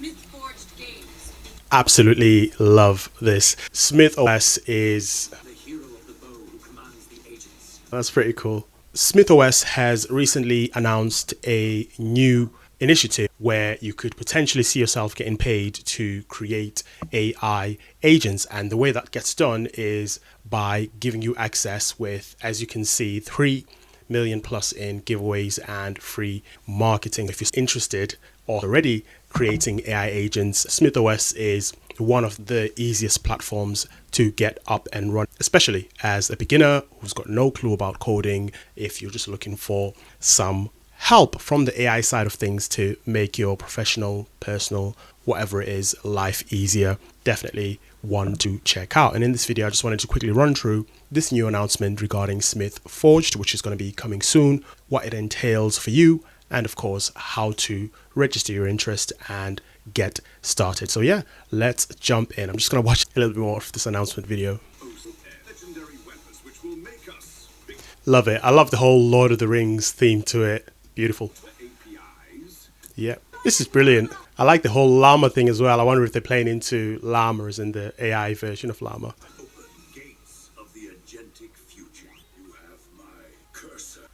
Smyth Forged games. Absolutely love this. SmythOS is... The hero of the bow who commands the agents. That's pretty cool. SmythOS has recently announced a new initiative where you could potentially see yourself getting paid to create AI agents. And the way that gets done is by giving you access with, as you can see, 3 million plus in giveaways and free marketing. If you're interested or already creating AI agents, SmythOS is one of the easiest platforms to get up and run, especially as a beginner who's got no clue about coding. If you're just looking for some help from the AI side of things to make your professional, personal, whatever it is, life easier, definitely one to check out. And in this video, I just wanted to quickly run through this new announcement regarding Smyth Forged, which is going to be coming soon, what it entails for you, and of course, how to register your interest and get started. So yeah, let's jump in. I'm just going to watch a little bit more of this announcement video. Love it. I love the whole Lord of the Rings theme to it. Beautiful. Yeah, this is brilliant. I like the whole llama thing as well. I wonder if they're playing into llama as in the AI version of llama.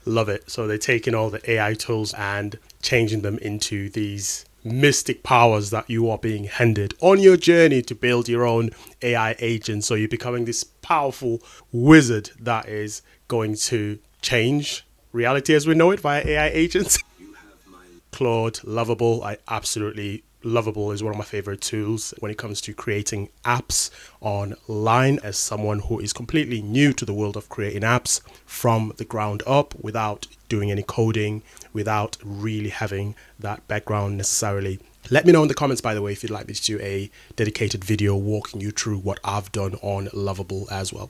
Love it. So they're taking all the AI tools and changing them into these mystic powers that you are being handed on your journey to build your own AI agent. So you're becoming this powerful wizard that is going to change reality as we know it via AI agents. Claude, Lovable. I absolutely Lovable is one of my favorite tools when it comes to creating apps online. As someone who is completely new to the world of creating apps from the ground up without doing any coding, without really having that background necessarily. Let me know in the comments, by the way, if you'd like me to do a dedicated video walking you through what I've done on Lovable as well.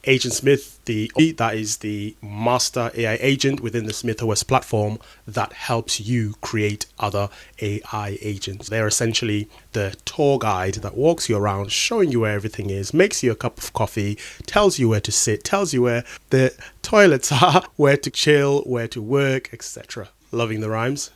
Agent Smyth, that is the master AI agent within the SmythOS platform that helps you create other AI agents. They're essentially the tour guide that walks you around, showing you where everything is, makes you a cup of coffee, tells you where to sit, tells you where the toilets are, where to chill, where to work, etc. Loving the rhymes.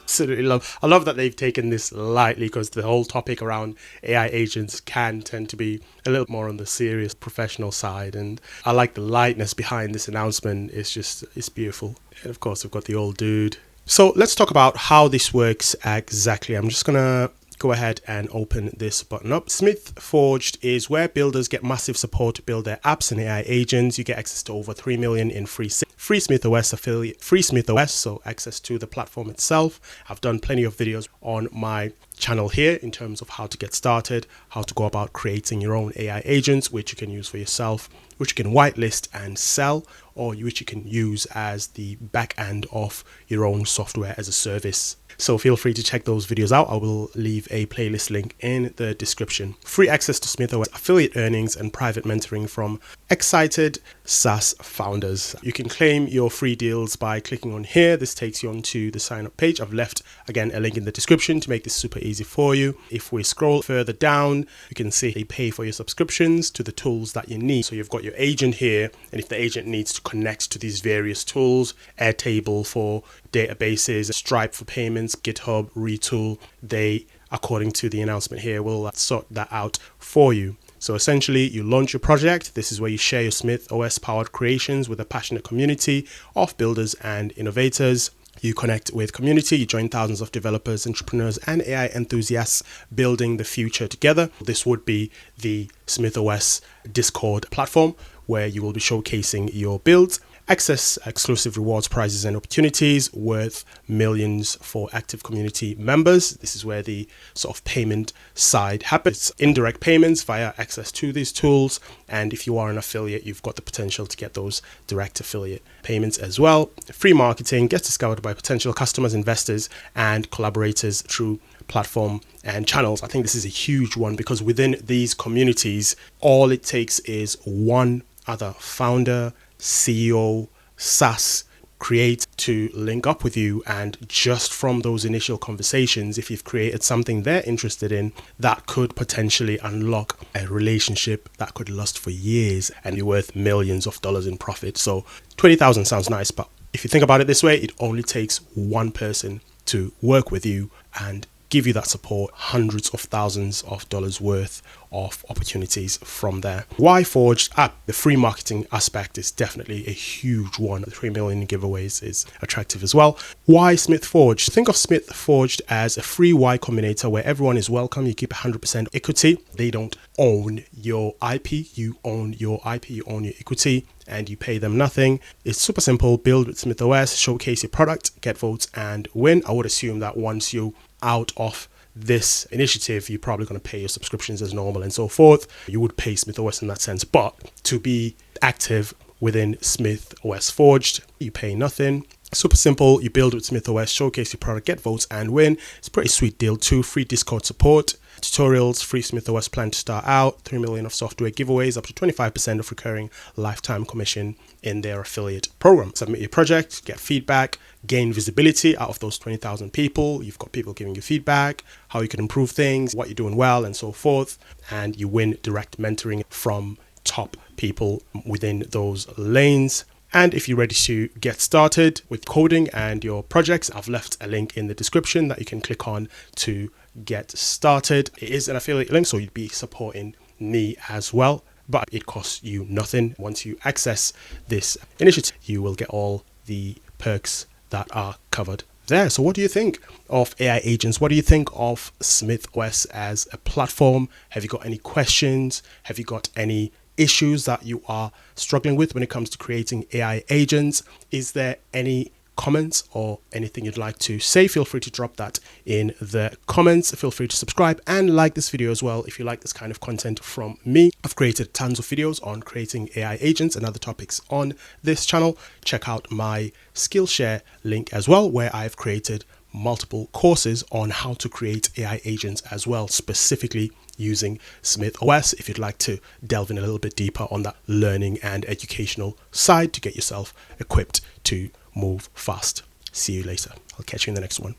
Absolutely I love that they've taken this lightly, because the whole topic around AI agents can tend to be a little more on the serious professional side, and I like the lightness behind this announcement. It's beautiful. And of course we've got the old dude. So let's talk about how this works exactly. I'm just gonna go ahead and open this button up. Smyth Forged is where builders get massive support to build their apps and AI agents. You get access to over 3 million in free SmythOS affiliate, free SmythOS, so access to the platform itself. I've done plenty of videos on my channel here in terms of how to get started, how to go about creating your own AI agents, which you can use for yourself, which you can whitelist and sell, or which you can use as the back end of your own software as a service. So feel free to check those videos out. I will leave a playlist link in the description. Free access to SmythOS affiliate earnings and private mentoring from excited SaaS founders. You can claim your free deals by clicking on here. This takes you onto the sign up page. I've left again a link in the description to make this super easy for you. If we scroll further down, you can see they pay for your subscriptions to the tools that you need. So you've got your agent here, and if the agent needs to connect to these various tools, Airtable for databases, Stripe for payments, GitHub, Retool, they, according to the announcement here, will sort that out for you. So essentially, you launch your project. This is where you share your SmythOS powered creations with a passionate community of builders and innovators. You connect with community, you join thousands of developers, entrepreneurs, and AI enthusiasts building the future together. This would be the SmythOS Discord platform, where you will be showcasing your builds. Access exclusive rewards, prizes, and opportunities worth millions for active community members. This is where the sort of payment side happens. Indirect payments via access to these tools. And if you are an affiliate, you've got the potential to get those direct affiliate payments as well. Free marketing gets discovered by potential customers, investors, and collaborators through platform and channels. I think this is a huge one, because within these communities, all it takes is one other founder, CEO, SaaS, create to link up with you, and just from those initial conversations, if you've created something they're interested in, that could potentially unlock a relationship that could last for years and be worth millions of dollars in profit. So 20,000 sounds nice, but If you think about it this way, it only takes one person to work with you and give you that support, hundreds of thousands of dollars worth of opportunities from there. Why Forged? The free marketing aspect is definitely a huge one. The 3 million giveaways is attractive as well. Why Smyth Forged? Think of Smyth Forged as a free Y Combinator where everyone is welcome. You keep 100% equity. They don't own your IP. You own your IP, you own your equity, and you pay them nothing. It's super simple. Build with SmythOS, showcase your product, get votes, and win. I would assume that once you out of this initiative, you're probably going to pay your subscriptions as normal and so forth. You would pay SmythOS in that sense, but to be active within SmythOS Forged, you pay nothing. Super simple. You build with SmythOS, showcase your product, get votes, and win. It's a pretty sweet deal too. Free Discord support, tutorials, free SmythOS plan to start out, 3 million of software giveaways, up to 25% of recurring lifetime commission in their affiliate program. Submit your project, get feedback, gain visibility out of those 20,000 people. You've got people giving you feedback, how you can improve things, what you're doing well, and so forth. And you win direct mentoring from top people within those lanes. And if you're ready to get started with coding and your projects, I've left a link in the description that you can click on to get started. It is an affiliate link, so you'd be supporting me as well, but it costs you nothing. Once you access this initiative, you will get all the perks that are covered there. So what do you think of AI agents? What do you think of SmythOS as a platform? Have you got any questions? Have you got any issues that you are struggling with when it comes to creating AI agents? Is there any comments or anything you'd like to say? Feel free to drop that in the comments. Feel free to subscribe and like this video as well if you like this kind of content from me. I've created tons of videos on creating AI agents and other topics on this channel. Check out my Skillshare link as well, where I've created multiple courses on how to create AI agents as well, specifically using SmythOS, if you'd like to delve in a little bit deeper on that learning and educational side to get yourself equipped to move fast. See you later. I'll catch you in the next one.